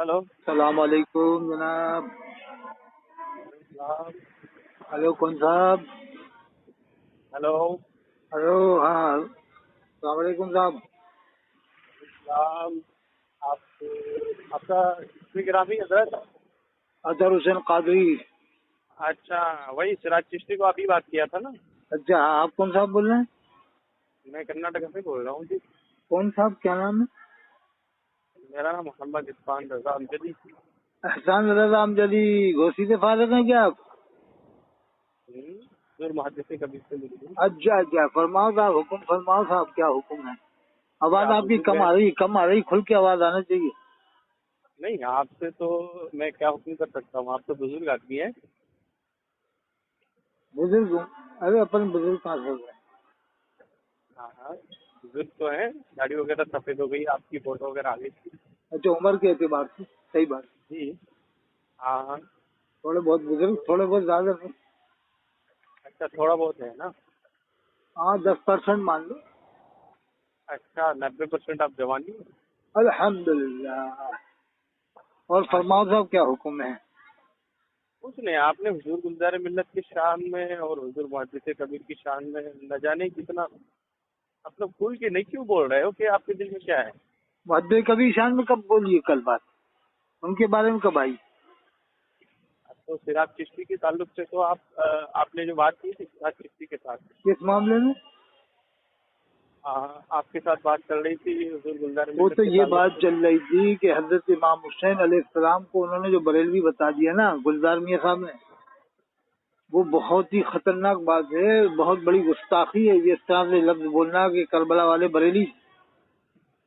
Hello. السلام علیکم جناب. سلام. ہلو کون صاحب؟ ہلو. ہلو ہاں السلام علیکم صاحب. سلام. آپ آپ کا اسمی گرامی حضرت؟ اظہر حسین قادری. اچھا، وہی سراج چشتی کو آپ ہی بات کیا تھا نا؟ اچھا آپ کون صاحب بول رہے ہیں؟ میں کرناٹک سے بول رہا ہوں جی. کون صاحب کیا نام ہے؟ میرا نام محمد عرفان رضا امجدی. احسان رضا امجدی گوسی سے فارغ ہیں کیا آپ؟ حضور محدث کبیر سے ملی ہوں. اچھا اچھا فرماؤ صاحب، حکم فرماؤ صاحب، کیا حکم ہے؟ کیا آواز آپ آپ کی بزرگ کم ہیں؟ آ رہی، کم آ رہی، کھل کے آواز آنا چاہیے. نہیں، آپ سے تو میں کیا حکم کر سکتا ہوں، آپ تو بزرگ آدمی ہیں. بزرگ ہوں؟ ارے اپن بزرگ کہاں سے ہوئے؟ ہاں ہاں، بزرگ تو ہیں، داڑھی وغیرہ سفید ہو گئی، آپ کی فوٹو وغیرہ آ گئی تھی. اچھا عمر کے اعتبار سے صحیح بات. جی ہاں ہاں. تھوڑے بہت بزرگ، تھوڑے بہت زیادہ نہیں. اچھا تھوڑا بہت ہے نا. ہاں 10% مان لو. اچھا 90% آپ جوانی. الحمدللہ. اور فرماؤ صاحب کیا حکم ہے؟ کچھ نہیں، آپ نے حضور گلزار ملت کی شان میں اور حضور محدث کبیر کی شان میں نہ جانے کتنا مطلب کھل کے نہیں کیوں بول رہے ہو کہ آپ کے دل میں کیا ہے؟ محدث کبھی شان میں کب بولیے کل بات؟ ان کے بارے میں کب آئی؟ تو سراج چشتی کے تعلق سے تو آپ نے جو بات کی تھی سراج چشتی کے ساتھ، کس معاملے میں؟ آپ کے ساتھ بات چل رہی تھی حضور گلزار وہ ملت تو کے یہ تعلق بات سے. چل رہی تھی کہ حضرت امام حسین علیہ السلام کو انہوں نے جو بریلوی بتا دیا نا گلزار میاں صاحب نے، وہ بہت ہی خطرناک بات ہے، بہت بڑی گستاخی ہے یہ اس طرح سے لفظ بولنا کہ کربلا والے بریلی.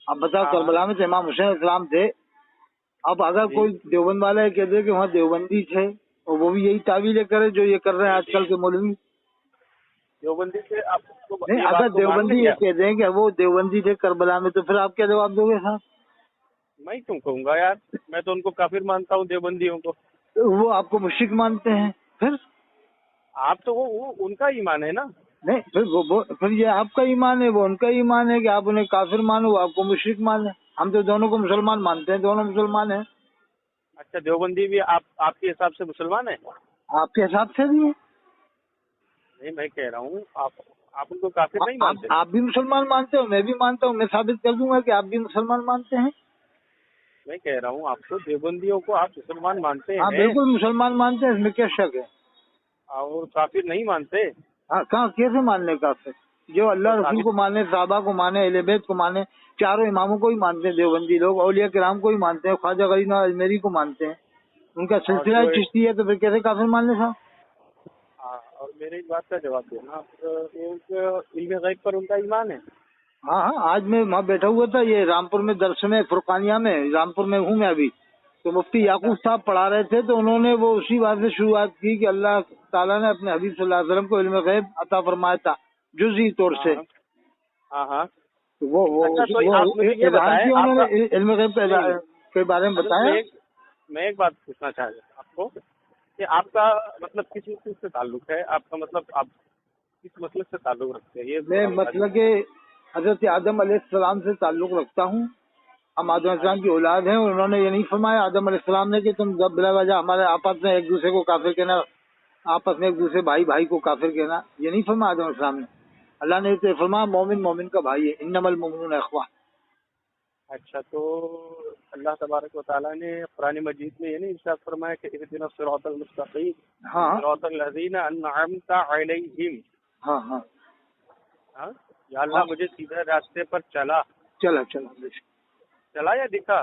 اب بتاؤ ہاں ہاں کربلا میں تو امام حسین علیہ السلام تھے. اب اگر جی. کوئی دیوبند والا کہہ دے کہ وہاں دیوبندی تھے اور وہ بھی یہی تعویلیں کرے جو یہ کر رہے ہیں آج کل کے مولوی. دیوبندی سے آپ کو نہیں یہ اگر بات کو مان لیں دیوبندی گے؟ یہ کہہ دیں کہ وہ دیوبندی تھے کربلا میں تو پھر آپ کیا جواب دو گے صاحب؟ میں کیوں کہوں گا یار، میں تو ان کو کافر مانتا ہوں دیوبندیوں کو. وہ آپ کو مشرک مانتے ہیں پھر؟ آپ تو وہ ان کا ایمان ہے نا. نہیں پھر یہ آپ کا ایمان ہے، وہ ان کا ایمان ہے کہ آپ انہیں کافر مانو، وہ آپ کو مشرک مانے. ہم تو دونوں کو مسلمان مانتے ہیں، دونوں مسلمان ہیں. اچھا دیوبندی بھی آپ کے حساب سے مسلمان ہے؟ آپ کے حساب سے بھی ہے. نہیں، میں کہہ رہا ہوں آپ ان کو کافر نہیں مانتے. آپ بھی مسلمان مانتے ہو، میں بھی مانتا ہوں، میں ثابت کر دوں گا کہ آپ بھی مسلمان مانتے ہیں. میں کہہ رہا ہوں آپ کو دیوبندیوں کو آپ مسلمان مانتے ہاں ہیں بالکل مسلمان مانتے ہیں، اس میں کیا شک ہے؟ اور کافر نہیں مانتے. ہاں کہاں کیسے ماننے کا پھر؟ جو اللہ تو رسول ثابت. کو مانے، صحابہ کو مانے، اہل بیت کو مانے، چاروں اماموں کو ہی مانتے ہیں دیوبندی لوگ، اولیاء کرام کو ہی مانتے ہیں، خواجہ غریب نواز اجمیری کو مانتے ہیں. ان کا اور سلسلہ جو چشتی ہے تو پھر کیسے کافر مان لے صاحب؟ اور میرے اس بات کا جواب دینا، علم غیب پر ان کا ایمان ہے. ہاں ہاں آج میں وہاں بیٹھا ہوا تھا، یہ رامپور میں درس میں فرقانیہ میں، رامپور میں ہوں میں ابھی، تو مفتی اچھا یعقوب صاحب پڑھا رہے تھے تو انہوں نے وہ اسی بات سے شروعات کی کہ اللہ تعالیٰ نے اپنے حبیب صلی اللہ علیہ وسلم کو علم غیب عطا فرمایا تھا جزئی طور سے. ہاں ہاں ہاں. تو وہ اچھا تو آپ مجھے یہ اظہار بتائیں کیا آپ انہوں کا. نے علم غیب نہیں کے بارے میں حضرت، بتایا. میں ایک بات پوچھنا چاہ رہا ہوں آپ کو کہ آپ کا مطلب کس چیز سے تعلق ہے، آپ کا مطلب آپ کس مسلک سے تعلق رکھتے ہیں، یہ میں تھوڑا بتا مطلب دیجیے. کہ حضرت آدم علیہ السلام سے تعلق رکھتا ہوں. ہم آدم علیہ السلام کی اچھا اولاد ہیں، اور انہوں نے یہ نہیں فرمایا آدم علیہ السلام نے کہ تم بلا وجہ ہمارے آپس میں ایک دوسرے کو کافر کہنا، آپس میں ایک دوسرے بھائی بھائی کو کافر کہنا، یہ نہیں فرمایا آدم علیہ السلام نے. اللہ نے تو فرمایا مومن مومن کا بھائی ہے، انما المؤمنون اخوہ. اچھا تو اللہ تبارک و تعالیٰ نے قرآن مجید میں یہ نہیں ارشاد فرمایا کہ اہدنا الصراط المستقیم ہاں صراط الذین انعمت علیہم. ہاں ہاں ہاں، یا اللہ ہاں مجھے سیدھے راستے پر چلا چلا یا دکھا.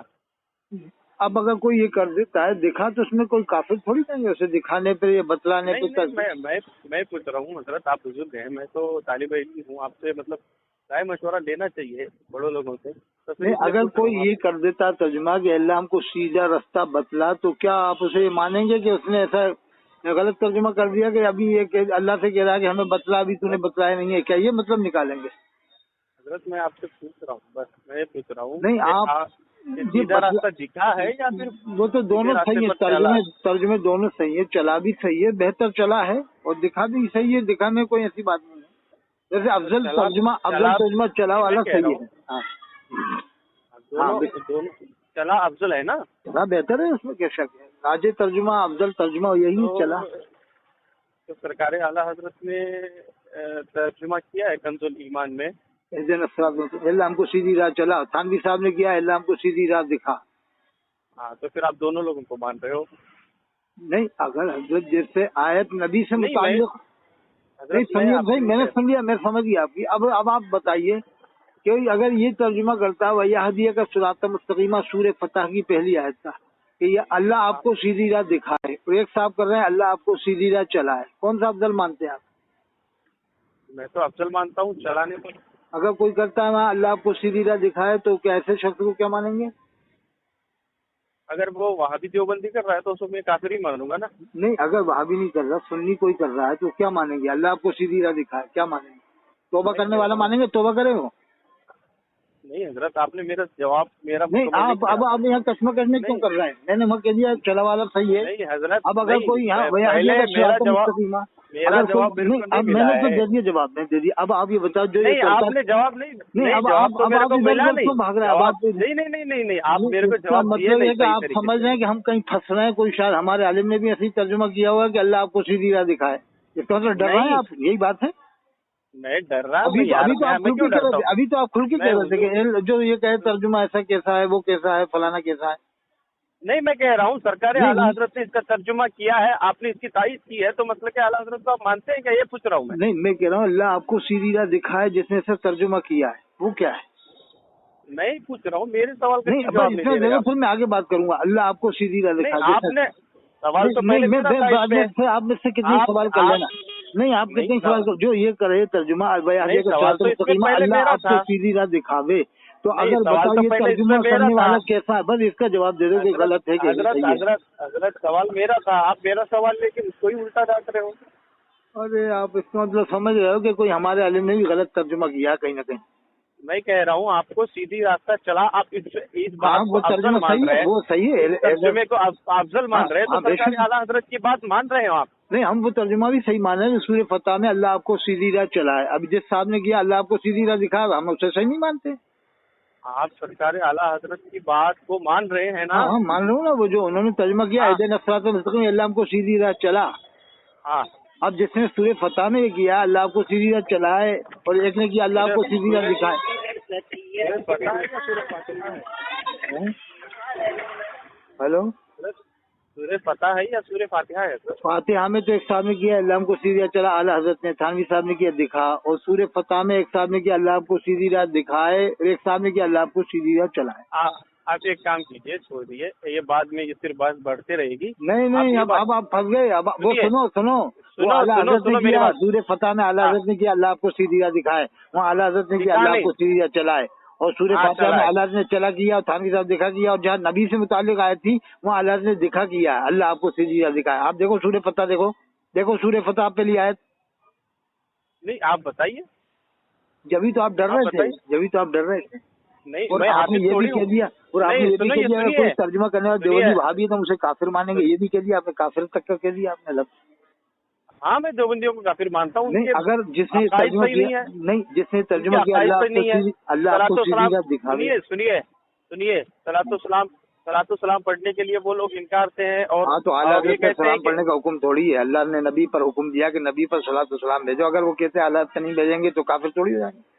اب اگر کوئی یہ کر دیتا ہے دکھا تو اس میں کوئی کافر تھوڑی نہیں ہے، اسے دکھانے پہ یا بتلانے پہ. نہیں میں پوچھ رہا ہوں حضرت، آپ بزرگ ہیں، میں تو طالب علم ہوں، آپ سے مطلب رائے مشورہ لینا چاہیے بڑوں لوگوں سے، تو پھر نہیں اس لیے اگر پوچھ رہا کوئی ہوں یہ آپ. کر دیتا ترجمہ کہ اللہ ہم کو سیدھا راستہ بتلا، تو کیا آپ اسے مانیں گے کہ اس نے ایسا غلط ترجمہ کر دیا کہ ابھی یہ کہ اللہ سے کہہ رہا ہے کہ ہمیں بتلا، ابھی تو نے حضرت بتلایا نہیں ہے، کیا یہ مطلب نکالیں گے؟ حضرت میں آپ سے پوچھ رہا ہوں، بس میں یہ پوچھ رہا ہوں نہیں کہ یہ سیدھا راستہ دکھا ہے یا پھر وہ تو سیدھے دونوں راستے صحیح پر ہیں، چلا. ترجمے دونوں صحیح ہے، چلا بھی صحیح ہے، بہتر چلا ہے، اور دکھا بھی صحیح ہے، دکھا میں کوئی ایسی بات نہیں ہے. جیسے تو چلا افضل ترجمہ چلا نہیں، والا میں کہہ رہا صحیح ہوں ہے. ہاں دونوں चला अफजल है ना? चला बेहतर है, उसमें क्या शक है। राज तर्जुमा अफजल तर्जुमा यही चला। तो सरकार आला हजरत ने तर्जुमा किया है कंजुल ईमान में, अल्लाह हमको सीधी राह चला। थानवी साहब ने किया, अल्लाह हमको सीधी राह दिखा। हाँ, तो फिर आप दोनों लोगों को मान रहे हो? नहीं, अगर हजरत जैसे आयत नबी से नहीं, मुताल्लिक नहीं, समझिए भाई, मैंने आपसे समझिया, मैं समझ गया आपकी। अब आप बताइए कि अगर ये तर्जुमा करता है वही हदिया का सुरात मुस्तकीमा सूरह फतह की पहली आयत का कि ये अल्लाह आपको सीधी राह दिखाए, और एक साहब कर रहे हैं अल्लाह आपको सीधी राह चलाए, कौन सा अफजल मानते हैं आप? मैं तो अफजल मानता हूँ चलाने पर। अगर कोई करता है वहाँ अल्लाह आपको सीधी राह दिखाए तो क्या ऐसे शख्स को क्या मानेंगे? अगर वो वहाबी देवबंदी कर रहा है तो उसको मैं काफिर ही मानूंगा ना। नहीं, अगर वहाबी नहीं कर रहा, सुन्नी कोई कर रहा है तो क्या मानेंगे? अल्लाह आपको सीधी राह दिखाए, क्या मानेंगे? तौबा करने वाला मानेंगे, तौबा करे वो? नहीं हजरत, आपने मेरा जवाब मेरा नहीं, मुकम्मल अब यहाँ कस्म करने क्यों कर रहे हैं? मैंने वहाँ कह दिया चला वाला सही है। नहीं हजरत, अब अगर नहीं, कोई यहाँ पहले मेरा जवाब बिल्कुल नहीं मिला मैंने तो है। दे दिया जवाब, मैं दे दिया। अब आप ये बताओ जो ये नहीं, करता आपने जवाब नहीं, नहीं, अब जवाब तो मेरे को मिला नहीं। क्यों भाग रहे हैं? अब आप नहीं नहीं नहीं नहीं नहीं, आप मेरे को इसका जवाब दिए मतलब नहीं है कि सही आप तरीके समझ से। रहे हैं कि हम कहीं फंस रहे हैं। कोई शायद हमारे आलिम ने भी ऐसी तर्जुमा किया हुआ है कि अल्लाह आपको सीधी राह दिखाए, इसका मतलब डर रहे हैं आप, यही बात है? मैं डर रहा हूँ अभी तो आप खुल के कह रहे थे, अभी तो आप खुल के कह रहे थे कि जो ये कहे तर्जुमा ऐसा कैसा है, वो कैसा है, फलाना कैसा है। नहीं, मैं कह रहा हूँ सरकार नहीं, आला हजरत ने इसका तर्जुमा किया है, आपने इसकी तारीफ की है, तो मतलब कि आला हजरत को आप मानते हैं क्या, ये पूछ रहा हूँ मैं। नहीं, मैं कह रहा हूँ अल्लाह आपको सीधी राह दिखाए जिसने से तर्जुमा किया है, वो क्या है? मैं ही पूछ रहा हूँ, मेरे सवाल का नहीं, क्यों जवाब नहीं दे रहे आप? फिर मैं आगे बात करूंगा। अल्लाह आपको सीधी राह नहीं, दिखाए आपने सवाल तो पहले मेरा था इस पे। आप में से कितने सवाल कर लेना। नहीं, आप कितने सवाल कर, जो ये करे तर्जुमा सवाल तो इससे पहले अल्लाह मेरा आपको था। सीधी राह दिखावे, तो नहीं, अगर सवाल बताओ तो ये पहले तर्जुमा इसमें मेरा करने था। वाला कैसा है, बस इसका जवाब दे दो कि गलत है कि हजरत सही है। हजरत हजरत सवाल मेरा था, आप मेरा सवाल लेके उसको ही उल्टा डांट रहे हो। अरे आप इसका मतलब समझ रहे हो कि कोई हमारे आलिम ने भी गलत तर्जुमा किया कहीं ना कहीं। मैं कह रहा हूँ आपको सीधी रास्ता चला, आप इस बात को वो अफजल तर्जुमा मान सही रहे है, हैं, वो सही है, तर्जुमे को अफजल मान रहे हैं, तो सरकार आला हजरत की बात मान रहे हो आप? नहीं, हम वो तर्जुमा भी सही मान रहे हैं। सूरह फतह में अल्लाह आपको सीधी राह चलाए, अब जिस साहब ने किया अल्लाह आपको सीधी राह दिखाया, हम उसे सही नहीं मानते। आप सरकार आला हजरत की बात को मान रहे हैं ना? हाँ, मान रहे हो ना, वो जो उन्होंने तर्जुमा किया अल्लाह हमको सीधी राह चला। हाँ, अब जिसने सूरह फतह में ये किया अल्लाह आपको सीधी राह चलाए, और एक ने किया अल्लाह आपको सीधी राह दिखाए। हेलो, सूरह फतह है या सूरह फातिहा है? फातिहा में तो एक साहब ने किया अल्लाह हमको सीधी राह चला, आला हजरत ने, थानवी साहब ने किया दिखा, और सूरह फतह में एक साहब ने किया अल्लाह आपको सीधी राह दिखाए, और एक साहब ने किया अल्लाह आपको सीधी राह चलाए। आप एक काम कीजिए, छोड़ दिए ये, बाद में ये सिर्फ बात बढ़ते रहेगी। नहीं, अब आप फंस गए। अब वो सुनो वो आला हजरत ने किया सूरह फतह में, आला हजरत ने किया अल्लाह आपको सीधी राह दिखाए, वहाँ आला हजरत ने किया अल्लाह आपको सीधी राह चलाए, और सूरह फातिहा में आला हजरत ने चला किया और थानवी साहब दिखा किया, और जहाँ नबी से मुताल्लिक आयत थी वहाँ आला हजरत ने दिखा किया अल्लाह आपको सीधी राह दिखाए। आप देखो सूरह फतह, देखो सूरह फतह पे लिया आयत। नहीं, आप बताइए। जभी तो आप डर रहे थे, नहीं, और आपने ये भी कह दिया, और आपने ये भी कह दिया कोई तर्जुमा करने वाला देवबंदी वहाबी है तो उसे काफिर मानेंगे, ये भी कह दिया आपने, काफिर तक का कह दिया आपने लफ्ज़। हाँ, मैं देवबंदियों को काफिर मानता हूँ। नहीं, अगर जिसने तर्जुमा किया, नहीं जिसने तर्जुमा किया अल्लाह आपको सीधी राह दिखावे। सुनिए, सलातो सलाम पढ़ने के लिए वो लोग इनकार करते हैं, और हाँ, तो आला हज़रत पे सलाम पढ़ने का हुक्म थोड़ी है, अल्लाह ने नबी पर हुक्म दिया कि नबी पर सलातो सलाम भेजो। अगर वो कहते हैं आला हज़रत नहीं भेजेंगे तो काफिर थोड़ी हो जाएंगे।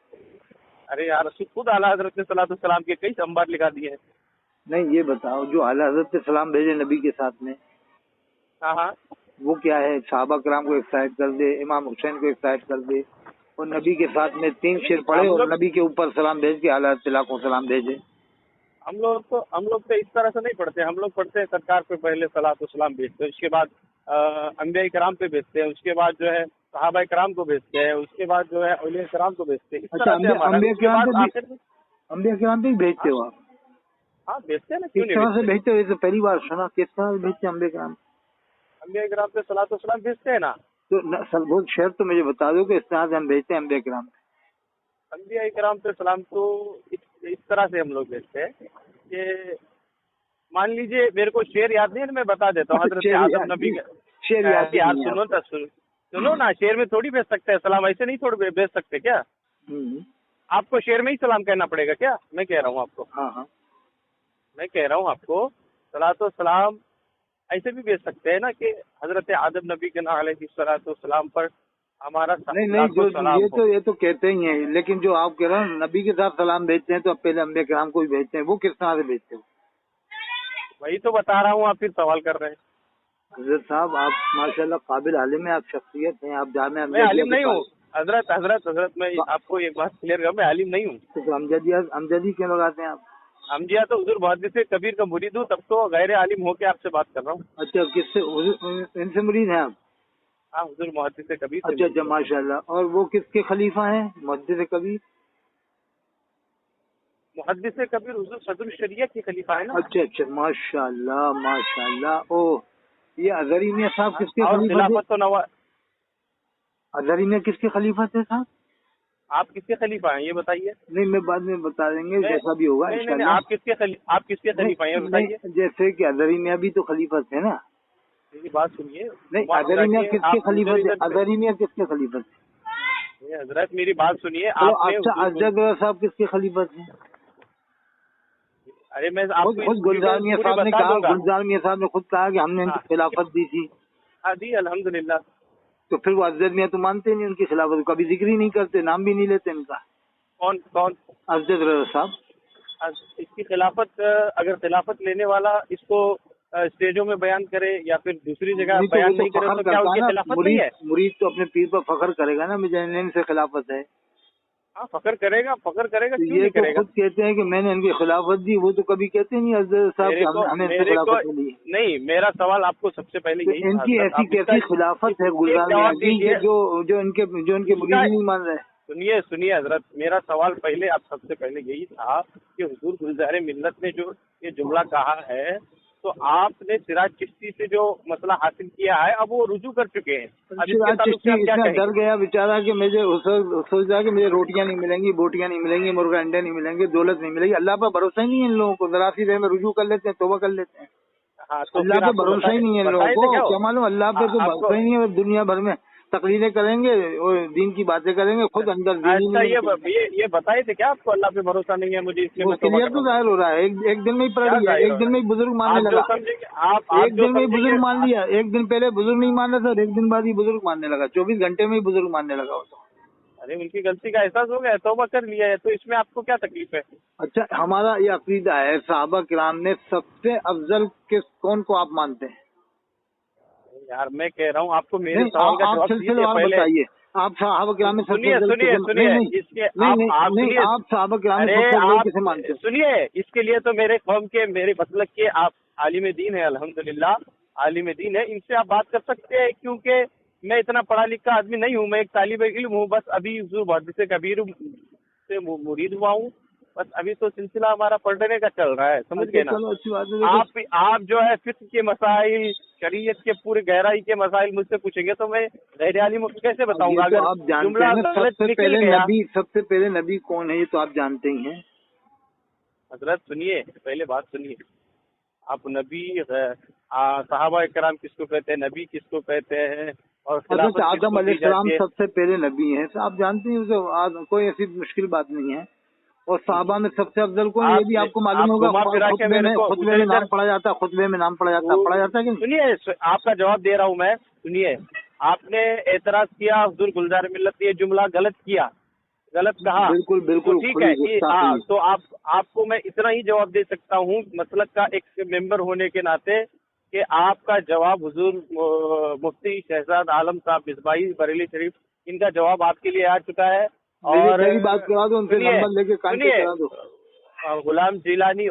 अरे यार, खुद आला हज़रत ने सलातो सलाम के कई संबार लिखा दिए हैं। नहीं, ये बताओ जो आला हज़रत पे सलाम भेजे नबी के साथ में, हाँ, वो क्या है? सहाबा कराम को एक साइड कर दे, इमाम हुसैन को एक साइड कर दे, और नबी के साथ में 3 शेर पढ़े और नबी के ऊपर सलाम भेज के आला हज़रत पे लाखों सलाम भेजे। हम लोग तो इस तरह से नहीं पढ़ते। हम लोग पढ़ते हैं सरकार पे पहले सलातो सलाम भेजते हैं, उसके बाद अंबिया कराम पे भेजते हैं, उसके बाद जो है सहाबा कराम को भेजते हैं, उसके बाद जो है औलिया कराम को भेजते हैं। इस तरह से हमारा अंबिया कराम पे भेजते हो आप? हाँ, भेजते हैं ना, किस तरह से भेजते हो? ये तो पहली बार सुना, किस तरह से भेजते हैं अंबिया कराम पे सलातो सलाम भेजते हैं ना? तो बहुत शेर तो मुझे बता दो कि इस तरह से हम भेजते हैं अंबिया कराम पे। अंबिया कराम पे सलाम तो इस तरह से हम लोग भेजते हैं कि मान लीजिए, मेरे को शेर याद नहीं है, मैं बता देता हूँ। हजरत आदम नबी का शेर यार सुनो ना, शेर में थोड़ी भेज सकते हैं सलाम, ऐसे नहीं थोड़ी भेज सकते क्या? आपको शेर में ही सलाम कहना पड़ेगा क्या? मैं कह रहा हूँ आपको। हाँ, मैं कह रहा हूँ आपको सलातो सलाम ऐसे भी भेज सकते हैं ना कि हजरत आदम नबी के नाम अलैहिस्सलातु वस्सलाम पर हमारा नहीं लाखों जो सलाम हो। ये तो कहते ही हैं, लेकिन जो आप कह रहे हो नबी के साथ सलाम भेजते हैं तो अब पहले अम्बिया किराम को भी भेजते हैं, वो किस तरह से भेजते हो? वही तो बता रहा हूँ, आप फिर सवाल कर रहे हैं। हजरत साहब आप माशाल्लाह काबिल आलिम है, आप शख्सियत हैं, आप जामे मैं आलिम नहीं हूँ हजरत, हजरत मैं आपको एक बात क्लियर कर, मैं आलिम नहीं हूँ। तो अमजदी क्यों लगाते हैं आप? हमजिया तो हुजूर मुहद्दिस कबीर का मुरीद हूँ, तब तो गैर आलिम होके आपसे बात कर रहा हूँ। अच्छा, किससे? इनसे मुरीद हैं आप? हाँ, हुजूर मुहद्दिस कबीर से। अच्छा माशाल्लाह। और वो किसके खलीफा हैं मुहद्दिस कबीर? मुहद्दिस कबीर हुजूर सदरुल शरिया के खलीफा है ना। अच्छा माशाल्लाह माशाल्लाह। ओ ये अजहरी मियां साहब किसके और खलीफा थे? खिलाफत तो नवा। अजहरी मियां किसके खलीफा थे साहब? आप किसके खलीफा हैं ये बताइए। नहीं, मैं बाद में बता देंगे जैसा भी होगा इंशाल्लाह। आप किसके खलीफा हैं बताइए। जैसे कि अजहरी मियां भी तो खलीफा थे ना। मेरी बात सुनिए। नहीं, अजहरी मियां किसके खलीफा थे? अजहरी मियां किसके खलीफा थे? हजरत मेरी बात सुनिए। अच्छा, अजहर साहब किसके खलीफा थे? अरे मैं आपको खुद गुलजार मियां साहब ने कहा, गुलजार मियां साहब ने खुद कहा कि हमने इनको खिलाफत दी थी। हाँ जी, अल्हम्दुलिल्लाह। तो फिर वो अजहर मियां तो मानते नहीं उनकी खिलाफत, कभी जिक्र ही नहीं करते, नाम भी नहीं लेते इनका। कौन? अजहर रजा साहब। इसकी खिलाफत, अगर खिलाफत लेने वाला इसको स्टेजों में बयान करे या फिर दूसरी जगह बयान नहीं करे तो क्या उनकी खिलाफत नहीं है? मुरीद तो अपने पीर पर फख्र करेगा ना, मुझे इनसे खिलाफत है। हाँ, फख्र करेगा तो क्यों ये नहीं तो करेगा? खुद कहते हैं कि मैंने इनकी खिलाफत दी, वो तो कभी कहते नहीं अजहर साहब हमें इनसे खिलाफत मिली। नहीं, मेरा सवाल आपको सबसे पहले यही, इनकी ऐसी कैसी खिलाफत है गुलजार मियां की जो इनके मुरीद नहीं मान रहे? सुनिए हजरत, मेरा सवाल पहले आप सबसे पहले यही था कि हुजूर गुलजार मिल्लत ने जो ये जुमला कहा है, तो आपने सिराज चिश्ती से जो मसला हासिल किया है अब वो रुजू कर चुके हैं। अब इसके ताल्लुक से आप क्या कहेंगे? डर गया बेचारा कि मुझे सोचा कि मुझे रोटियां नहीं मिलेंगी, बोटियां नहीं मिलेंगी, मुर्गा अंडे नहीं मिलेंगे, दौलत नहीं मिलेगी। अल्लाह पर भरोसा ही नहीं है इन लोगों को, जरा सी देर में रुजू कर लेते हैं, तौबा कर लेते हैं। हाँ, तो अल्लाह पे भरोसा ही नहीं है इन लोगों को, क्या मालूम अल्लाह पे तो भरोसा ही नहीं है। दुनिया भर में तकरीरें करेंगे और दीन की बातें करेंगे, खुद अंदर दीन नहीं। ये बताए थे क्या आपको अल्लाह पे भरोसा नहीं है मुझे, इसलिए क्लियर तो जाहिर हो रहा है। एक दिन में ही पढ़ लिया, एक दिन में ही बुजुर्ग मानने लगा। एक दिन में ही बुजुर्ग मान लिया, एक दिन पहले बुजुर्ग नहीं मान रहा था, एक दिन बाद ही बुजुर्ग मानने लगा, 24 घंटे में ही बुजुर्ग मानने लगा वो तो। अरे उनकी गलती का एहसास हो गया, तौबा कर लिया है, तो इसमें आपको क्या तकलीफ है? अच्छा, हमारा ये अकीदा है, सहाबा किराम ने सबसे अफजल कौन को आप मानते हैं? यार मैं कह रहा हूँ आपको मेरे सवाल का जवाब दीजिए पहले। बताइए, आप सहाबा किराम में सुनिए आप सहाबा किराम में सबसे अफजल किसे मानते हैं? सुनिए, इसके लिए तो मेरे कौम के, मेरे मसलक के आप आलिम दीन है, अल्हम्दुलिल्लाह आलिम दीन है, इनसे आप बात कर सकते हैं, क्योंकि मैं इतना पढ़ा लिखा आदमी नहीं हूँ, मैं एक तालिब इल्म हूँ, बस अभी हुजूर मुहद्दिस कबीर से मुरीद हुआ हूँ, बस अभी तो सिलसिला हमारा पढ़ने का चल रहा है, समझ गए ना? अच्छी बात है। आप जो है फिक्र के मसाइल, शरीयत के पूरे गहराई के मसाइल मुझसे पूछेंगे तो मैं गैर आलिम को कैसे बताऊंगा? अगर आप जानते हैं सबसे पहले नबी कौन है, ये तो आप जानते ही हैं। हजरत सुनिए, पहले बात सुनिए। आप नबी, सहाबा इकराम किसको कहते हैं, नबी किसको कहते हैं, और आदम अलैहिस्सलाम सबसे पहले नबी हैं, आप जानते हैं, कोई ऐसी मुश्किल बात नहीं है। और सहाबा में सबसे अफजल कौन, ये भी आपको मालूम होगा। खुतबे में नाम पढ़ा जाता है कि सुनिए, आपका जवाब दे रहा हूँ मैं, सुनिए। आपने एतराज किया हुजूर गुलजार मिल्लत ने ये जुमला गलत किया, गलत कहा, बिल्कुल तो ठीक है। हाँ, तो आपको मैं इतना ही जवाब दे सकता हूँ मसलक का एक मेंबर होने के नाते, कि आपका जवाब हुजूर मुफ्ती शहजाद आलम साहब मिसबाही बरेली शरीफ, इनका जवाब आपके लिए आ चुका है। और मेरी बात करा दो, उनसे नंबर लेके कांटेक्ट करा दो। गुलाम जिलानी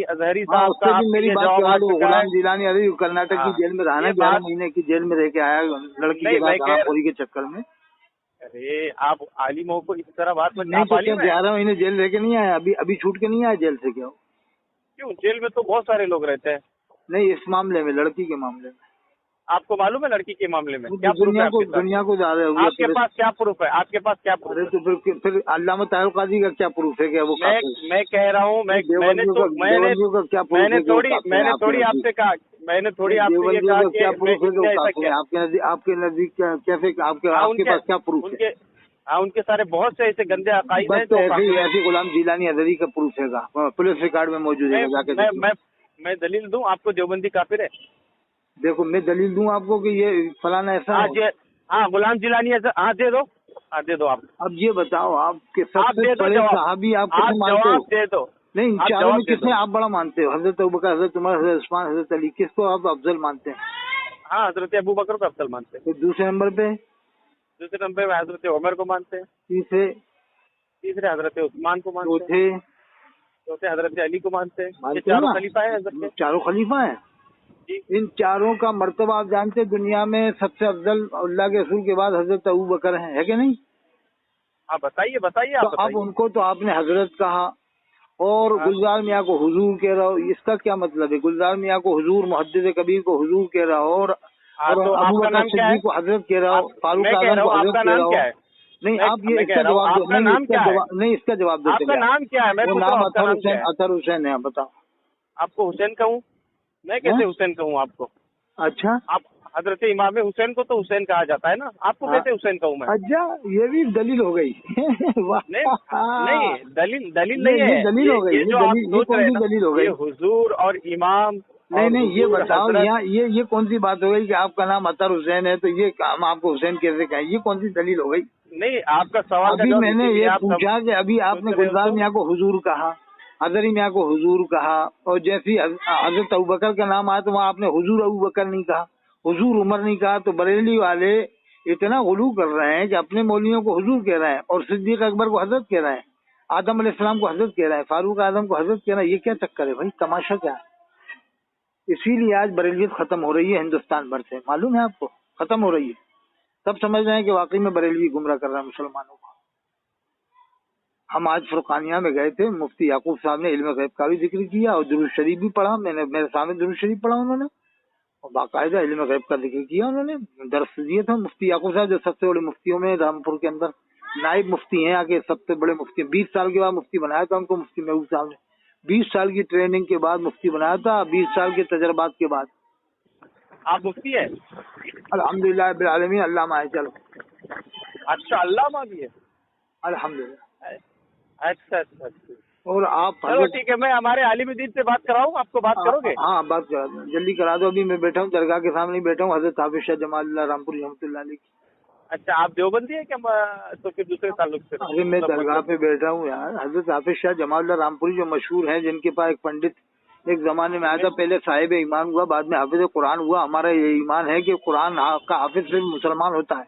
अजहरी साहब का मेरी बात करा दो। गुलाम जिलानी अभी कर्नाटक की जेल में रहना, 11 महीने की जेल में रह के आया लड़की के साथ के चक्कर में। अरे आप आलिमों को इस तरह बात में नहीं, तो 11 महीने जेल रह के नहीं आया, अभी छूट के नहीं आया जेल से? क्यों? जेल में तो बहुत सारे लोग रहते हैं। नहीं, इस मामले में, लड़की के मामले में। आपको मालूम है लड़की के मामले में क्या प्रूफ है? दुनिया को जा रहे हो, आपके पास क्या प्रूफ है? आपके पास क्या प्रूफ? अरे तो फिर अल्लामा ताहिर काजी का क्या प्रूफ है? क्या वो मैं कह रहा हूँ, मैंने थोड़ी आपसे कहा, आपके नजदीक कैसे, आपके पास क्या प्रूफ है? हाँ, उनके सारे बहुत से ऐसे गंदे अकाइद हैं बस तो जो ऐसे गुलाम जिलानी हज़री का प्रूफ है, पुलिस रिकॉर्ड में मौजूद है, जाके देखो। मैं दलील दूं आपको देवबंदी काफिर है? देखो मैं दलील दूं आपको कि ये फलाना ऐसा है। हाँ, गुलाम जिलानी ऐसा, हाँ दे दो, हाँ दे दो आप। अब ये बताओ, आपके सबसे दे दो बड़े जवाब। सहाबी आप किसे आप मानते हो? जवाब दे दो। नहीं, आप चारों जवाब में दे किसे दो। आप बड़ा मानते हो? हजरत अबू बकर, हजरत उमर, हजरत उस्मान, हजरत अली, किसको आप अफजल मानते हैं? हाँ, हजरत अबू बकर को अफजल मानते हैं। तो दूसरे नंबर पे हजरत उमर को मानते हैं। तीसरे हजरत उस्मान को मानते हैं। चौथे हजरत अली को मानते हैं। ये चारों खलीफा है हजरत के। चारों खलीफा है। इन चारों का मर्तबा आप जानते हैं, दुनिया में सबसे अफजल अल्लाह के रसूल के बाद हजरत अबू बकर है कि नहीं? आप बताइए तो अब उनको तो आपने हजरत कहा और गुलजार मियाँ को हुजूर कह रहा हो, इसका क्या मतलब है? गुलजार मियाँ को हुजूर, मुहद्दिस कबीर को हुजूर कह रहा हो, और अबू बकर सिद्दीक को हजरत कह रहा हो, फारूक आजम को हजरत कह रहा हो। नहीं, आप ये इसका जवाब दो। नहीं, इसका जवाब दो। आपका नाम क्या है? वो नाम अतर हुसैन है। बताओ। आपको हुसैन कहूँ? मैं कैसे हुसैन कहूँ आपको? अच्छा, आप हजरत इमाम हुसैन को तो हुसैन कहा जाता है ना, आपको कैसे हुसैन कहूँ मैं? अच्छा, ये भी दलील हो गई। नहीं, दलील नहीं है, दलील हो गई। ये जो आप सोच रहे हैं ना, दलील हो गई? ये हुजूर और इमाम। नहीं, ये बताओ, यहाँ ये कौन सी बात हो गई कि आपका नाम अतर हुसैन है तो ये हम आपको हुसैन कैसे कहें? ये कौन सी दलील हो गई? नहीं, आपका सवाल अभी मैंने ये पूछा कि अभी आपने गुलजार मियाँ को हुजूर कहा, हजरी मियाँ को हुजूर कहा, और जैसी हजरत अबू बकर का नाम आया तो वहाँ आपने हुजूर अबू बकर नहीं कहा, हुजूर उमर नहीं कहा। तो बरेली वाले इतना गुलू कर रहे हैं कि अपने मौलियों को हुजूर कह रहे हैं और सिद्दीक अकबर को हजरत कह रहे हैं, आदम अलैहिस्सलाम को हजरत कह रहे हैं, फारूक आजम को हजरत कह रहे हैं। ये क्या चक्कर है भाई? तमाशा क्या है? इसीलिए आज बरेलियत खत्म हो रही है हिंदुस्तान भर से, मालूम है आपको? खत्म हो रही है। सब समझ रहे हैं कि वाकई में बरेलवी गुमराह कर रहा है मुसलमानों को। हम आज फुरकानिया में गए थे, मुफ्ती याकूब साहब ने इल्म गैब का भी जिक्र किया और दुरूद शरीफ भी पढ़ा। मेरे सामने दुरूद शरीफ पढ़ा उन्होंने और बाकायदा इल्म गैब का जिक्र किया। उन्होंने दर्स दिए थे। मुफ्ती याकूब साहब जो सबसे बड़े मुफ्तियों में रामपुर के अंदर नाइब मुफ्ती हैं, आगे सबसे बड़े मुफ्ती। 20 साल के बाद मुफ्ती बनाया था उनको मुफ्ती महबूब साहब ने। 20 साल की ट्रेनिंग के बाद मुफ्ती बनाया था, 20 साल के तजर्बात के बाद। आप मुफ्ती है? अल्हम्दुलिल्लाह बिल आलमीन, अल्लाह माए। चलो, अच्छा, अल्लाह मा भी है, अल्हम्दुलिल्लाह। अच्छा। और आप चलो ठीक है, मैं हमारे आलिम दीन से बात कराऊँ, आपको बात करोगे? हाँ, बात करा दो, जल्दी करा दो। अभी मैं बैठा हूँ दरगाह के सामने बैठा हूँ, हजरत हाफिज शाह जमालुल्लाह रामपुरी रहमतुल्लाह अलैह की। अच्छा, आप देवबंदी है क्या? तो फिर दूसरे ताल्लुक से? अरे मैं दरगाह पे बैठा हूँ यार। हजरत हाफिज शाह जमालुल्लाह रामपुरी जो मशहूर हैं, जिनके पास एक पंडित एक जमाने में आया था, पहले साहिब ईमान हुआ, बाद में हाफिज कुरान हुआ। हमारा ये ईमान है कि कुरान का हाफिज सिर्फ मुसलमान होता है,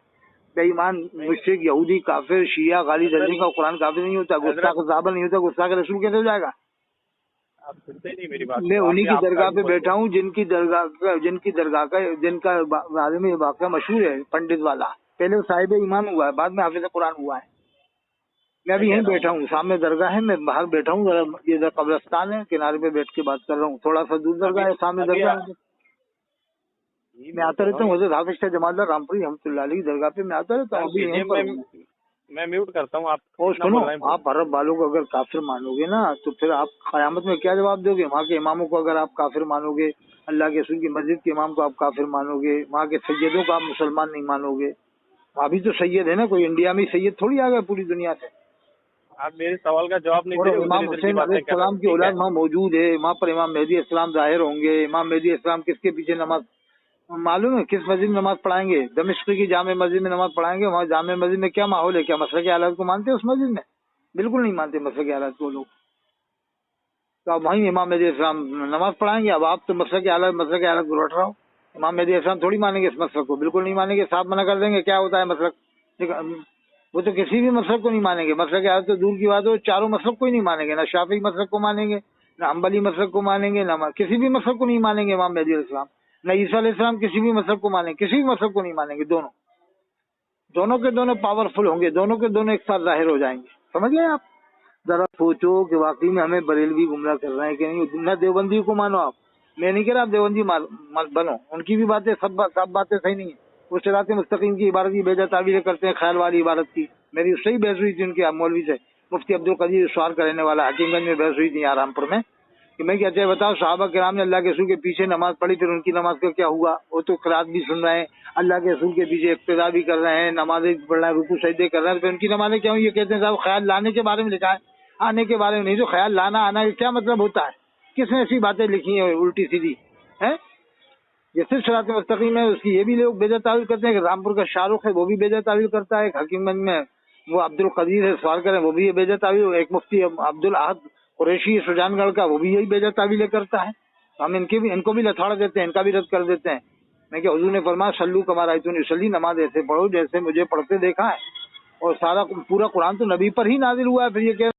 बेईमान मुश्रिक यहूदी काफिर शिया गाली दर्जी का कुरान काफिर नहीं होता। गुस्ताख साहब नहीं होता, गुस्ताख रसूल कैसे हो जाएगा? आप सुनते नहीं मेरी बात। मैं उन्हीं की दरगाह पे बैठा हूँ जिनका बारे में वाक़या मशहूर है, पंडित वाला। पहले वो साहिब ईमान हुआ है, बाद में हाफिज कुरान हुआ है। मैं अभी यहीं बैठा हूँ, सामने दरगाह है, मैं बाहर बैठा हूँ। ये कब्रिस्तान है, किनारे पे बैठ के बात कर रहा हूँ। थोड़ा सा दूर दरगाह है, सामने दरगाह है। मैं आता रहता हूँ हजरत हाफिज शाह जमालुल्लाह रामपुरी रहमतुल्लाह अलैह की दरगाह पे मैं आता रहता हूँ। मैं म्यूट करता हूँ। आप और सुनो, आप अरब वालों को अगर काफिर मानोगे ना, तो फिर आप क़यामत में क्या जवाब दोगे? वहाँ के इमामों को अगर आप काफिर मानोगे, अल्लाह के रसूल की मस्जिद के इमाम को आप काफिर मानोगे, वहाँ के सैयदों को आप मुसलमान नहीं मानोगे। वहाँ भी तो सैयद है ना, कोई इंडिया में सैयद थोड़ी आ गए पूरी दुनिया से। आप मेरे सवाल का जवाब नहीं दे रहे। इमाम हुसैन अलैहिस्सलाम की औलाद वहाँ मौजूद है, वहाँ पर इमाम मेहदी इस्लाम जाहिर होंगे। इमाम मेहदी इस्लाम किसके पीछे नमाज, मालूम है किस मस्जिद में नमाज पढ़ाएंगे? दमिश्क की जामे मस्जिद में नमाज पढ़ाएंगे। वहाँ जामे मस्जिद में क्या माहौल है? क्या मसलक आलत को मानते हैं उस मस्जिद में? बिल्कुल नहीं मानते मसलक आलत को लोग। तो अब वहीं इमाम मेहदी इस्लाम नमाज पढ़ाएंगे। अब आप तो मसलक आलत को लौट रहा हो। इमाम मेहदी इस्लाम थोड़ी मानेंगे इस मसलक को, बिल्कुल नहीं मानेंगे, साफ मना कर देंगे। क्या होता है मसलक? वो तो किसी भी मसलक को नहीं मानेंगे। मसलक आलत तो दूर की बात हो, चारों मसलक को ही नहीं मानेंगे। ना शाफी मसलक को मानेंगे, ना हम्बली मसलक को मानेंगे, ना किसी भी मसलक को नहीं मानेंगे इमाम मेहदी इस्लाम। न ईसा अलैहिस्सलाम किसी भी मसहब को मानेंगे, किसी भी मसहब को नहीं मानेंगे। दोनों के दोनों पावरफुल होंगे, दोनों के दोनों एक साथ जाहिर हो जाएंगे। समझ गए आप? जरा सोचो कि वाकई में हमें बरेलवी गुमराह कर रहे हैं कि नहीं। न देवबंदी को मानो आप, मैं नहीं कह रहा आप देवबंदी बनो, उनकी भी बातें सब बातें सही नहीं है। वो सिरात मुस्तकीम की इबारत की बेजा तावील करते हैं, ख्याल वाली इबारत की। मेरी उससे ही बहस हुई थी उनके मौलवी से, मुफ्ती अब्दुल कदीर स्वार करने वाला, हकीमगंज में बहस हुई थी यहाँ रामपुर में। کہ میں کہ اچھا بتاؤ صحابہ کرام نے اللہ کے رسول کے پیچھے نماز پڑھی، پھر ان کی نماز کا کیا ہوا؟ وہ تو قرات بھی سن رہے ہیں، اللہ کے رسول کے پیچھے اقتداء بھی کر رہے ہیں، نمازیں پڑھ رہے ہیں، رکوع سجدے کر رہے ہیں، پھر ان کی نمازیں کیا ہوئی؟ یہ کہتے ہیں صاحب خیال لانے کے بارے میں لکھا ہے، آنے کے بارے میں نہیں۔ تو خیال لانا آنا کا کیا مطلب ہوتا ہے؟ کس نے ایسی باتیں لکھی ہیں الٹی سیدھی ہے؟ یہ صرف صراط مستقیم ہے، اس کی یہ بھی لوگ بے جا تعویل کرتے ہیں کہ رامپور کا شاہ رخ ہے وہ بھی بے جا تعویل کرتا ہے، حکیم گنج میں وہ عبد القدیر ہے سوال کریں وہ بھی یہ بے جا تعویل، ایک مفتی عبد الاحد قریشی سجان گڑھ کا وہ بھی یہی بے جا تعویلیں کرتا ہے۔ ہم ان کو بھی لتاڑ دیتے ہیں، ان کا بھی رد کر دیتے ہیں۔ میں کہ حضور نے فرمایا صلو کما رأیتونی اصلی، نماز ایسے پڑھو جیسے مجھے پڑھتے دیکھا ہے، اور سارا پورا قرآن تو نبی پر ہی نازل ہوا ہے، پھر یہ کہ